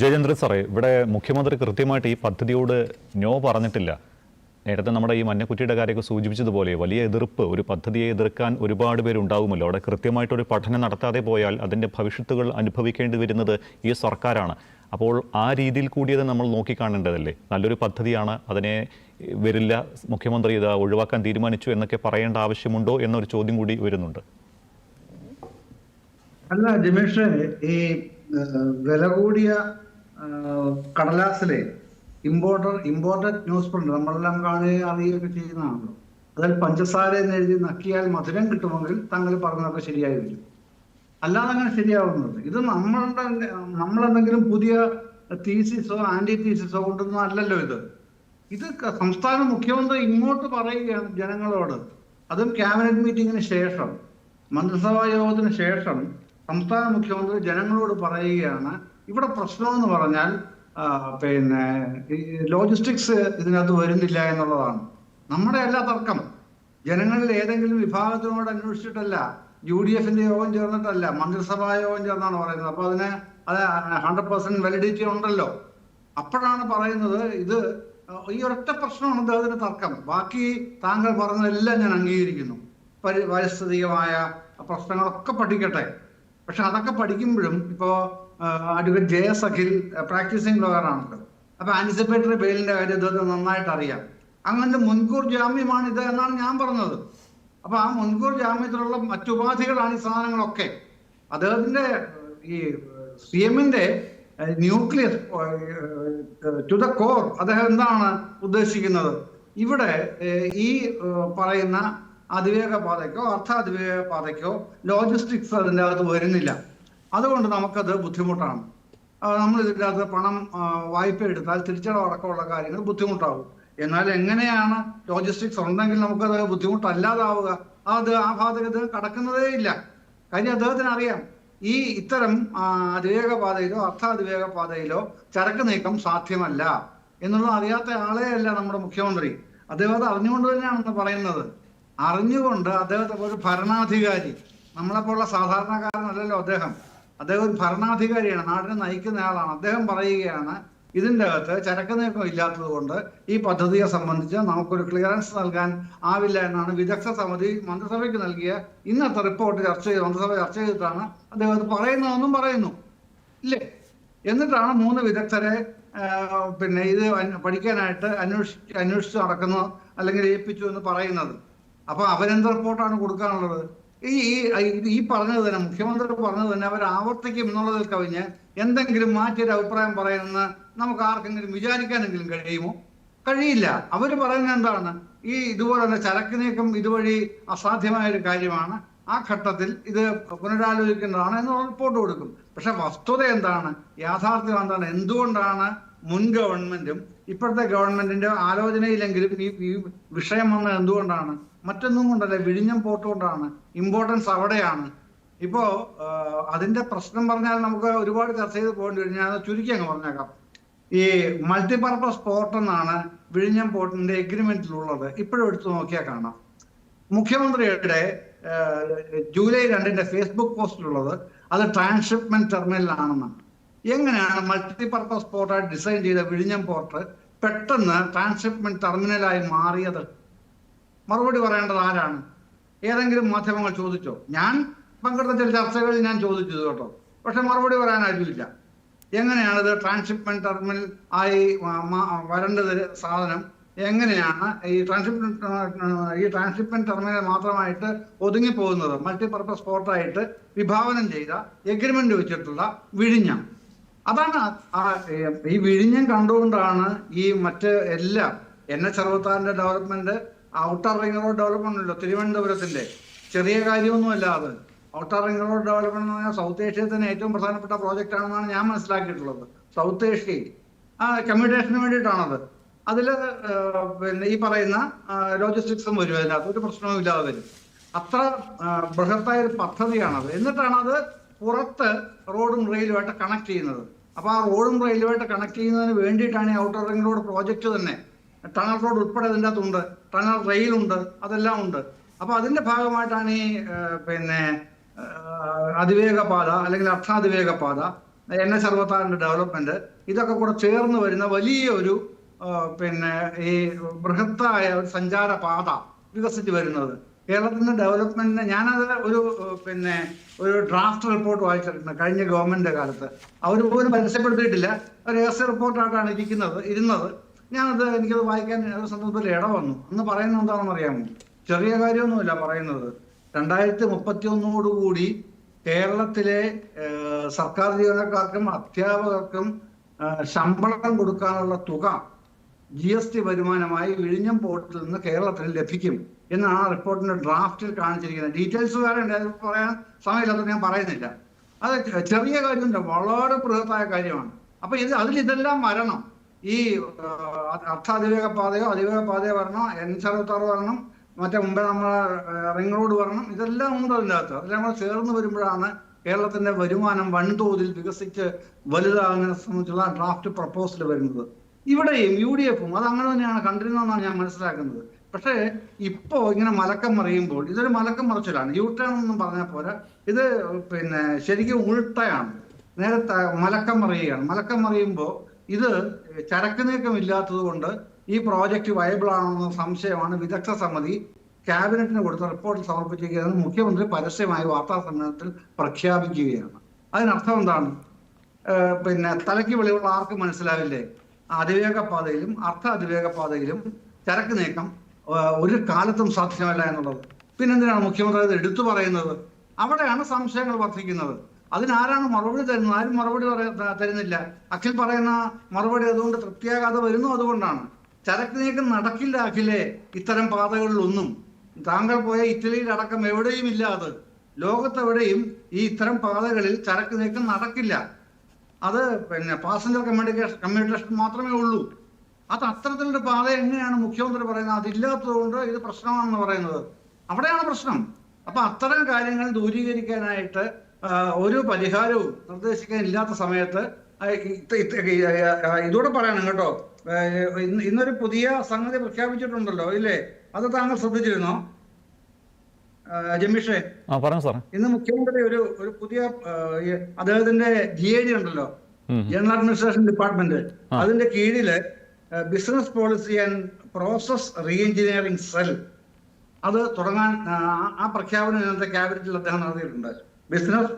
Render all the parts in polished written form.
ജയചന്ദ്രൻ സാറേ, ഇവിടെ മുഖ്യമന്ത്രി കൃത്യമായിട്ട് ഈ പദ്ധതിയോട് നോ പറഞ്ഞിട്ടില്ല. നേരത്തെ നമ്മുടെ ഈ മഞ്ഞക്കുറ്റിയുടെ കാര്യമൊക്കെ സൂചിപ്പിച്ചതുപോലെ വലിയ എതിർപ്പ്, ഒരു പദ്ധതിയെ എതിർക്കാൻ ഒരുപാട് പേരുണ്ടാവുമല്ലോ. അവിടെ കൃത്യമായിട്ടൊരു പഠനം നടത്താതെ പോയാൽ അതിൻ്റെ ഭവിഷ്യത്തുകൾ അനുഭവിക്കേണ്ടി വരുന്നത് ഈ സർക്കാരാണ്. അപ്പോൾ ആ രീതിയിൽ കൂടിയത് നമ്മൾ നോക്കിക്കാണേണ്ടതല്ലേ? നല്ലൊരു പദ്ധതിയാണ്, അതിനെ വരില്ല, മുഖ്യമന്ത്രി ഇത് ഒഴിവാക്കാൻ തീരുമാനിച്ചു എന്നൊക്കെ പറയേണ്ട ആവശ്യമുണ്ടോ എന്നൊരു ചോദ്യം കൂടി വരുന്നുണ്ട്. അല്ല രമേഷ്, ഈ വില കൂടിയ കടലാസിലെ ഇമ്പോർട്ടഡ് ന്യൂസ് പ്രിന്റ് നമ്മളെല്ലാം കാണുകയും അറിയുകയൊക്കെ ചെയ്യുന്നതാണല്ലോ. അതിൽ പഞ്ചസാര എന്ന് എഴുതി നക്കിയാൽ മധുരം കിട്ടുമെങ്കിൽ താങ്കൾ പറഞ്ഞതൊക്കെ ശരിയായി വരും. അല്ലാതെ അങ്ങനെ ശരിയാവുന്നത് ഇത് നമ്മളെന്തെങ്കിലും പുതിയ തീസിസോ ആന്റി തീസിസോ കൊണ്ടൊന്നും അല്ലല്ലോ. ഇത് സംസ്ഥാന മുഖ്യമന്ത്രി ഇങ്ങോട്ട് പറയുകയാണ് ജനങ്ങളോട്. അതും ക്യാബിനറ്റ് മീറ്റിംഗിന് ശേഷം, മന്ത്രിസഭാ യോഗത്തിന് ശേഷം സംസ്ഥാന മുഖ്യമന്ത്രി ജനങ്ങളോട് പറയുകയാണ് ഇവിടെ പ്രശ്നമെന്ന് പറഞ്ഞാൽ ലോജിസ്റ്റിക്സ് ഇതിനകത്ത് വരുന്നില്ല എന്നുള്ളതാണ്. നമ്മുടെ എല്ലാ തർക്കം ജനങ്ങളിൽ ഏതെങ്കിലും വിഭാഗത്തിനോട് അന്വേഷിച്ചിട്ടല്ല, UDFന്റെ യോഗം ചേർന്നിട്ടല്ല, മന്ത്രിസഭാ യോഗം ചേർന്നാണ് പറയുന്നത്. അപ്പൊ അത് 100% വാലിഡിറ്റി ഉണ്ടല്ലോ. അപ്പോഴാണ് പറയുന്നത് ഇത് ഈ ഒരൊറ്റ പ്രശ്നമാണ് അദ്ദേഹത്തിന് തർക്കം. ബാക്കി താങ്കൾ പറഞ്ഞതെല്ലാം ഞാൻ അംഗീകരിക്കുന്നു. പാരിസ്ഥിതികമായ പ്രശ്നങ്ങളൊക്കെ പഠിക്കട്ടെ. പക്ഷെ അതൊക്കെ പഠിക്കുമ്പോഴും ഇപ്പോ അഡ്വക്കേറ്റ് JS അഖിൽ പ്രാക്ടീസിങ് ലോയറാണല്ലോ. അപ്പൊ ആന്റിസിപ്പേറ്ററി ബെയിലിന്റെ കാര്യം അദ്ദേഹത്തിന് നന്നായിട്ട് അറിയാം. അങ്ങനത്തെ മുൻകൂർ ജാമ്യമാണ് ഇത് എന്നാണ് ഞാൻ പറഞ്ഞത്. അപ്പൊ ആ മുൻകൂർ ജാമ്യത്തിലുള്ള മറ്റുപാധികളാണ് ഈ സാധനങ്ങളൊക്കെ. അദ്ദേഹത്തിന്റെ ഈ CMന്റെ ന്യൂക്ലിയസ് ടു ദ കോർ അദ്ദേഹം എന്താണ് ഉദ്ദേശിക്കുന്നത്? ഇവിടെ ഈ പറയുന്ന അതിവേഗ പാതയ്ക്കോ അതിവേഗ പാതയ്ക്കോ ലോജിസ്റ്റിക്സ് അതിൻ്റെ അകത്ത് വരുന്നില്ല. അതുകൊണ്ട് നമുക്കത് ബുദ്ധിമുട്ടാണ്. നമ്മൾ ഇതിൻ്റെ അകത്ത് പണം വായ്പ എടുത്താൽ തിരിച്ചടവടക്കമുള്ള കാര്യങ്ങൾ ബുദ്ധിമുട്ടാവും. എന്നാൽ എങ്ങനെയാണ് ലോജിസ്റ്റിക്സ് ഉണ്ടെങ്കിൽ നമുക്കത് ബുദ്ധിമുട്ടല്ലാതാവുക? അത് ആ ഭാഗത്ത് കടക്കുന്നതേ ഇല്ല. കാര്യം അദ്ദേഹത്തിന് അറിയാം, ഈ ഇത്തരം അതിവേഗ പാതയിലോ അതിവേഗ പാതയിലോ ചരക്ക് നീക്കം സാധ്യമല്ല എന്നുള്ളത് അറിയാത്ത ആളെ അല്ല നമ്മുടെ മുഖ്യമന്ത്രി. അദ്ദേഹം അത് അറിഞ്ഞുകൊണ്ട് തന്നെയാണെന്ന് പറയുന്നത്. അറിഞ്ഞുകൊണ്ട് അദ്ദേഹത്തെ ഒരു ഭരണാധികാരി, നമ്മളെപ്പോലുള്ള സാധാരണക്കാരനല്ലല്ലോ അദ്ദേഹം ഒരു ഭരണാധികാരിയാണ്, നാടിനെ നയിക്കുന്ന ആളാണ്. അദ്ദേഹം പറയുകയാണ് ഇതിൻ്റെ അകത്ത് ചരക്ക് നീക്കം ഇല്ലാത്തത് കൊണ്ട് ഈ പദ്ധതിയെ സംബന്ധിച്ച് നമുക്കൊരു ക്ലിയറൻസ് നൽകാൻ ആവില്ല എന്നാണ് വിദഗ്ധ സമിതി മന്ത്രിസഭയ്ക്ക് നൽകിയ ഇന്നത്തെ റിപ്പോർട്ട് മന്ത്രിസഭ ചർച്ച ചെയ്തിട്ടാണ് അദ്ദേഹം അത് പറയുന്നതെന്നും പറയുന്നു ഇല്ലേ. എന്നിട്ടാണ് 3 വിദഗ്ധരെ ഇത് പഠിക്കാനായിട്ട് അന്വേഷിച്ച് നടക്കുന്നു അല്ലെങ്കിൽ ഏൽപ്പിച്ചു എന്ന് പറയുന്നത്. അപ്പൊ അവരെന്ത് റിപ്പോർട്ടാണ് കൊടുക്കാനുള്ളത്? ഈ പറഞ്ഞത് തന്നെ, മുഖ്യമന്ത്രി പറഞ്ഞത് തന്നെ അവർ ആവർത്തിക്കും എന്നുള്ളതിൽ കവിഞ്ഞ് എന്തെങ്കിലും മാറ്റിയൊരു അഭിപ്രായം പറയുമെന്ന് നമുക്ക് ആർക്കെങ്കിലും വിചാരിക്കാനെങ്കിലും കഴിയുമോ? കഴിയില്ല. അവര് പറയുന്നത് എന്താണ്? ഇതുപോലെ തന്നെ ചരക്ക് നീക്കം ഇതുവഴി അസാധ്യമായ ഒരു കാര്യമാണ്, ആ ഘട്ടത്തിൽ ഇത് പുനരാലോചിക്കേണ്ടതാണ് എന്നുള്ള റിപ്പോർട്ട് കൊടുക്കും. പക്ഷെ വസ്തുത എന്താണ്, യാഥാർത്ഥ്യം എന്താണ്? എന്തുകൊണ്ടാണ് മുൻ ഗവൺമെന്റും ഇപ്പോഴത്തെ ഗവൺമെന്റിന്റെ ആലോചനയിലെങ്കിലും ഈ വിഷയം വന്നത് എന്തുകൊണ്ടാണ്? മറ്റൊന്നും കൊണ്ടല്ല, വിഴിഞ്ഞം പോർട്ട് കൊണ്ടാണ്. ഇമ്പോർട്ടൻസ് അവിടെയാണ്. ഇപ്പോ അതിന്റെ പ്രശ്നം പറഞ്ഞാൽ നമുക്ക് ഒരുപാട് ചർച്ച ചെയ്ത് പോകേണ്ടി വരും. ഞാൻ ചുരുക്കി അങ്ങ് പറഞ്ഞേക്കാം. ഈ മൾട്ടിപർപ്പസ് പോർട്ട് എന്നാണ് വിഴിഞ്ഞം പോർട്ടിന്റെ എഗ്രിമെന്റിലുള്ളത്. ഇപ്പോഴും എടുത്തു നോക്കിയാൽ കാണാം. മുഖ്യമന്ത്രിയുടെ ജൂലൈ 2 ഫേസ്ബുക്ക് പോസ്റ്റിലുള്ളത് അത് ട്രാൻസ്ഷിപ്മെന്റ് ടെർമിനലാണെന്നാണ്. എങ്ങനെയാണ് മൾട്ടിപർപ്പസ് പോർട്ടായിട്ട് ഡിസൈൻ ചെയ്ത വിഴിഞ്ഞം പോർട്ട് പെട്ടെന്ന് ട്രാൻസ്ഷിപ്മെന്റ് ടെർമിനലായി മാറിയത്? മറുപടി പറയേണ്ടത് ആരാണ്? ഏതെങ്കിലും മാധ്യമങ്ങൾ ചോദിച്ചോ? ഞാൻ പങ്കെടുത്ത ചില ചർച്ചകളിൽ ഞാൻ ചോദിച്ചത് കേട്ടോ, പക്ഷെ മറുപടി പറയാൻ ആരുമില്ല. എങ്ങനെയാണിത് ട്രാൻസ്ഷിപ്മെന്റ് ടെർമിനൽ ആയി വരേണ്ടത് സാധനം? എങ്ങനെയാണ് ഈ ട്രാൻസ്ഷിപ്മെന്റ് ടെർമിനൽ മാത്രമായിട്ട് ഒതുങ്ങിപ്പോകുന്നത്? മൾട്ടിപർപ്പസ് പോർട്ടായിട്ട് വിഭാവനം ചെയ്ത എഗ്രിമെന്റ് വെച്ചിട്ടുള്ള വിഴിഞ്ഞം. അതാണ് ഈ വിഴിഞ്ഞം കണ്ടുകൊണ്ടാണ് ഈ മറ്റ് എല്ലാം NH-66 development, outer ring road development ഉണ്ടല്ലോ തിരുവനന്തപുരത്തിന്റെ, ചെറിയ കാര്യമൊന്നുമല്ല അത്. ഔട്ടർ റിംഗ് റോഡ് ഡെവലപ്മെന്റ് എന്ന് പറഞ്ഞാൽ സൗത്ത് ഏഷ്യയിൽ തന്നെ ഏറ്റവും പ്രധാനപ്പെട്ട പ്രോജക്റ്റ് ആണെന്നാണ് ഞാൻ മനസ്സിലാക്കിയിട്ടുള്ളത്. സൗത്ത് ഏഷ്യയിൽ കമ്മ്യൂട്ടേഷന് വേണ്ടിയിട്ടാണത്. അതില് ഈ പറയുന്ന ലോജിസ്റ്റിക്സും വരും, അതിനകത്ത് ഒരു പ്രശ്നവും ഇല്ലാതെ വരും. അത്ര ബൃഹത്തായ ഒരു പദ്ധതിയാണത്. എന്നിട്ടാണ് അത് പുറത്ത് റോഡും റെയിലുമായിട്ട് കണക്ട് ചെയ്യുന്നത്. അപ്പൊ ആ റോഡും റെയിലുമായിട്ട് കണക്ട് ചെയ്യുന്നതിന് വേണ്ടിയിട്ടാണ് ഈ ഔട്ടർ റിംഗ് റോഡ് പ്രോജക്റ്റ് തന്നെ. ടണൽ റോഡ് ഉൾപ്പെടെ അതിൻ്റെ അകത്തുണ്ട്, ടണൽ റെയിലുണ്ട്, അതെല്ലാം ഉണ്ട്. അപ്പൊ അതിന്റെ ഭാഗമായിട്ടാണ് ഈ അതിവേഗ പാത അല്ലെങ്കിൽ അർത്ഥാതിവേഗ പാത NH-66 ഡെവലപ്മെന്റ്, ഇതൊക്കെ കൂടെ ചേർന്ന് വരുന്ന വലിയൊരു പിന്നെ ഈ ബൃഹത്തായ ഒരു സഞ്ചാരപാത വികസിച്ച് വരുന്നത്. കേരളത്തിന്റെ ഡെവലപ്മെന്റിന് ഞാനത് പിന്നെ ഒരു ഡ്രാഫ്റ്റ് റിപ്പോർട്ട് വായിച്ചിട്ടുണ്ട് കഴിഞ്ഞ ഗവൺമെന്റിന്റെ കാലത്ത്. അവർ പോലും പരസ്യപ്പെടുത്തിയിട്ടില്ല, രഹസ്യ റിപ്പോർട്ടായിട്ടാണ് ഇരുന്നത്. എനിക്കത് വായിക്കാൻ ഒരു സന്ദർഭത്തിൽ വന്നു. അന്ന് പറയുന്നത് എന്താണെന്ന് അറിയാമോ? ചെറിയ കാര്യമൊന്നുമില്ല പറയുന്നത്. 2031 കേരളത്തിലെ സർക്കാർ ജീവനക്കാർക്കും അധ്യാപകർക്കും ശമ്പളം കൊടുക്കാനുള്ള തുക GST വരുമാനമായി വിഴിഞ്ഞം പോർട്ടിൽ നിന്ന് കേരളത്തിന് ലഭിക്കും എന്നാണ് ആ റിപ്പോർട്ടിന്റെ ഡ്രാഫ്റ്റിൽ കാണിച്ചിരിക്കുന്നത്. ഡീറ്റെയിൽസ് വേറെ ഉണ്ട്, അത് പറയാൻ സമയമില്ലാത്ത ഞാൻ പറയുന്നില്ല. അത് ചെറിയ കാര്യമില്ല, വളരെ ബൃഹത്തായ കാര്യമാണ്. അപ്പൊ ഇതെല്ലാം വരണം. ഈ അതിവേഗ പാതയോ വരണം, NH-66 വരണം, മറ്റേ മുമ്പേ നമ്മളെ റിംഗ് റോഡ് വരണം. ഇതെല്ലാം ഉണ്ട് അതിൻ്റെ അകത്ത്. അതെല്ലാം നമ്മൾ ചേർന്ന് വരുമ്പോഴാണ് കേരളത്തിന്റെ വരുമാനം വൻതോതിൽ വികസിച്ച് വലുതാകുന്നതിനെ സംബന്ധിച്ചുള്ള ഡ്രാഫ്റ്റ് പ്രപ്പോസൽ വരുന്നത്. ഇവിടെയും UDF-ഉം അത് അങ്ങനെ തന്നെയാണ് കണ്ടിരുന്നതെന്നാണ് ഞാൻ മനസ്സിലാക്കുന്നത്. പക്ഷേ ഇപ്പോ ഇങ്ങനെ മലക്കം മറിയുമ്പോൾ ഇതൊരു മലക്കം മറിച്ചിലാണ്. U-turn ഒന്നും പറഞ്ഞാൽ പോരാ, ഇത് പിന്നെ ശരിക്കും ഉൾട്ടയാണ്. നേരത്തെ മലക്കം മറിയുമ്പോൾ ഇത് ചരക്ക് നീക്കം ഇല്ലാത്തത് കൊണ്ട് ഈ പ്രോജക്റ്റ് വയബിൾ ആണെന്ന സംശയമാണ് വിദഗ്ധ സമിതി ക്യാബിനറ്റിന് കൊടുത്ത റിപ്പോർട്ടിൽ സമർപ്പിച്ചിരിക്കുന്നത്. മുഖ്യമന്ത്രി പരസ്യമായി വാർത്താ സമ്മേളനത്തിൽ പ്രഖ്യാപിക്കുകയാണ്. അതിനർത്ഥം എന്താണ്? പിന്നെ തലയ്ക്ക് വെളിവുള്ള ആർക്കും മനസ്സിലാവില്ലേ? അതിവേഗ പാതയിലും അതിവേഗ പാതയിലും ചരക്ക് നീക്കം ഒരു കാലത്തും സാധ്യമല്ല എന്നുള്ളത്. പിന്നെന്തിനാണ് മുഖ്യമന്ത്രി അത് എടുത്തു പറയുന്നത്? അവിടെയാണ് സംശയങ്ങൾ വർദ്ധിക്കുന്നത്. അതിനാരാണ് മറുപടി തരുന്നത്? ആരും മറുപടി തരുന്നില്ല. അഖിൽ പറയുന്ന മറുപടി അതുകൊണ്ട് തൃപ്തിയാകാതെ വരുന്നു. അതുകൊണ്ടാണ് ചരക്ക് നീക്കം നടക്കില്ല അഖിലേ ഇത്തരം പാതകളിലൊന്നും. താങ്കൾ പോയ ഇറ്റലിയിലടക്കം എവിടെയും ഇല്ല. അത് ലോകത്തെവിടെയും ഈ ഇത്തരം പാതകളിൽ ചരക്ക് നീക്കം നടക്കില്ല. അത് പിന്നെ പാസഞ്ചർ കമ്മ്യൂണിക്കേഷൻ മാത്രമേ ഉള്ളൂ. അത് അത്തരത്തിലൊരു പാത എങ്ങനെയാണ് മുഖ്യമന്ത്രി പറയുന്നത് അതില്ലാത്തത് കൊണ്ട് ഇത് പ്രശ്നമാണെന്ന് പറയുന്നത്? അവിടെയാണ് പ്രശ്നം. അപ്പൊ അത്തരം കാര്യങ്ങൾ ദൂരീകരിക്കാനായിട്ട് ഒരു പരിഹാരവും നിർദ്ദേശിക്കാനില്ലാത്ത സമയത്ത് ഇതോടെ പറയണം കേട്ടോ. ഇന്നൊരു പുതിയ സംഗതി പ്രഖ്യാപിച്ചിട്ടുണ്ടല്ലോ, ഇല്ലേ? അത് താങ്കൾ ശ്രദ്ധിച്ചിരുന്നോ ജമീഷേ? ഇന്ന് മുഖ്യമന്ത്രി ഒരു പുതിയ അദ്ദേഹത്തിന്റെ GAD ഉണ്ടല്ലോ, ജനറൽ അഡ്മിനിസ്ട്രേഷൻ ഡിപ്പാർട്ട്മെന്റ്, അതിന്റെ കീഴില് business policy and process re engineering cell അത് തുടങ്ങാൻ ആ പ്രഖ്യാപനം ഇന്നത്തെ ക്യാബിനറ്റിൽ അദ്ദേഹം നടത്തിയിട്ടുണ്ട്. Business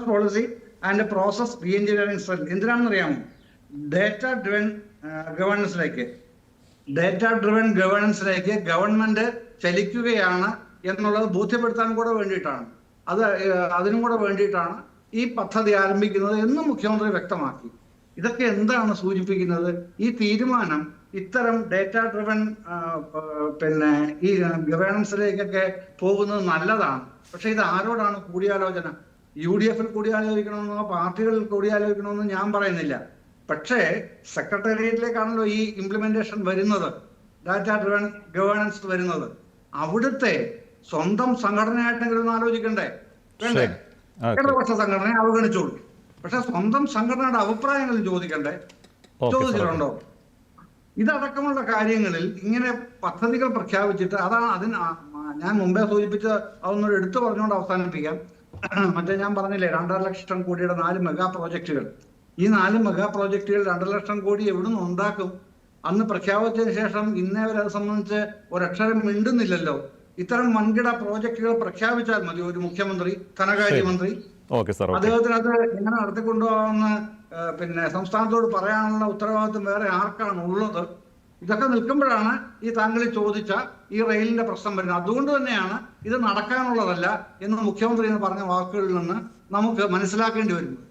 policy and process re engineering cell എന്തിനാണെന്ന് അറിയാമോ? ഡേറ്റ ഡ്രിവൻ ഗവേണൻസിലേക്ക് ഗവൺമെന്റ് ചലിക്കുകയാണ് എന്നുള്ളത് ബോധ്യപ്പെടുത്താൻ കൂടെ വേണ്ടിയിട്ടാണ്, അതിനും കൂടെ വേണ്ടിയിട്ടാണ് ഈ പദ്ധതി ആരംഭിക്കുന്നത് എന്ന് മുഖ്യമന്ത്രി വ്യക്തമാക്കി. ഇതൊക്കെ എന്താണ് സൂചിപ്പിക്കുന്നത്? ഈ തീരുമാനം ഇത്തരം ഡേറ്റ ഡ്രിവൻ പിന്നെ ഈ ഗവേണൻസിലേക്കൊക്കെ പോകുന്നത് നല്ലതാണ്. പക്ഷെ ഇത് ആരോടാണ് കൂടിയാലോചന? UDF-ൽ കൂടിയാലോചിക്കണമെന്നോ പാർട്ടികളിൽ കൂടിയാലോചിക്കണമെന്നോ ഞാൻ പറയുന്നില്ല. പക്ഷേ സെക്രട്ടേറിയറ്റിലേക്കാണല്ലോ ഈ ഇംപ്ലിമെന്റേഷൻ വരുന്നത്, ഡാറ്റ ഡ്രിവൻ ഗവേണൻസ് വരുന്നത്. അവിടുത്തെ സ്വന്തം സംഘടനയായിട്ടെങ്കിലും ഒന്ന് ആലോചിക്കണ്ടേ? വേണ്ടേ? ഇടതുപക്ഷ സംഘടനയെ അവഗണിച്ചോളൂ. പക്ഷെ സ്വന്തം സംഘടനയുടെ അഭിപ്രായങ്ങളും ചോദിക്കണ്ടേ? ചോദിച്ചിട്ടുണ്ടോ? ഇതടക്കമുള്ള കാര്യങ്ങളിൽ ഇങ്ങനെ പദ്ധതികൾ പ്രഖ്യാപിച്ചിട്ട് ഞാൻ മുമ്പേ സൂചിപ്പിച്ച അതൊന്നൊരു എടുത്തു പറഞ്ഞുകൊണ്ട് അവസാനിപ്പിക്കാം. മറ്റേ ഞാൻ പറഞ്ഞില്ലേ 2.5 ലക്ഷം കോടിയുടെ 4 മെഗാ പ്രോജക്റ്റുകൾ. ഈ 4 മെഗാ പ്രോജക്റ്റുകൾ 2.5 ലക്ഷം കോടി എവിടുന്ന് ഉണ്ടാക്കും? അന്ന് പ്രഖ്യാപിച്ചതിന് ശേഷം ഇന്നേ വരെ അത് സംബന്ധിച്ച് ഒരക്ഷരം മിണ്ടുന്നില്ലല്ലോ. ഇത്തരം വൻകിട പ്രോജക്റ്റുകൾ പ്രഖ്യാപിച്ചാൽ മതി ഒരു മുഖ്യമന്ത്രി, ധനകാര്യമന്ത്രി. അദ്ദേഹത്തിന് അത് എങ്ങനെ നടത്തിക്കൊണ്ടുപോകാമെന്ന് പിന്നെ സംസ്ഥാനത്തോട് പറയാനുള്ള ഉത്തരവാദിത്വം വേറെ ആർക്കാണ് ഉള്ളത്? ഇതൊക്കെ നിൽക്കുമ്പോഴാണ് ഈ താങ്കൾ ചോദിച്ച ഈ റെയിലിന്റെ പ്രശ്നം വരുന്നത്. അതുകൊണ്ട് തന്നെയാണ് ഇത് നടക്കാനുള്ളതല്ല എന്ന് മുഖ്യമന്ത്രി എന്ന് പറഞ്ഞ വാക്കുകളിൽ നിന്ന് നമുക്ക് മനസ്സിലാക്കേണ്ടി വരുന്നത്.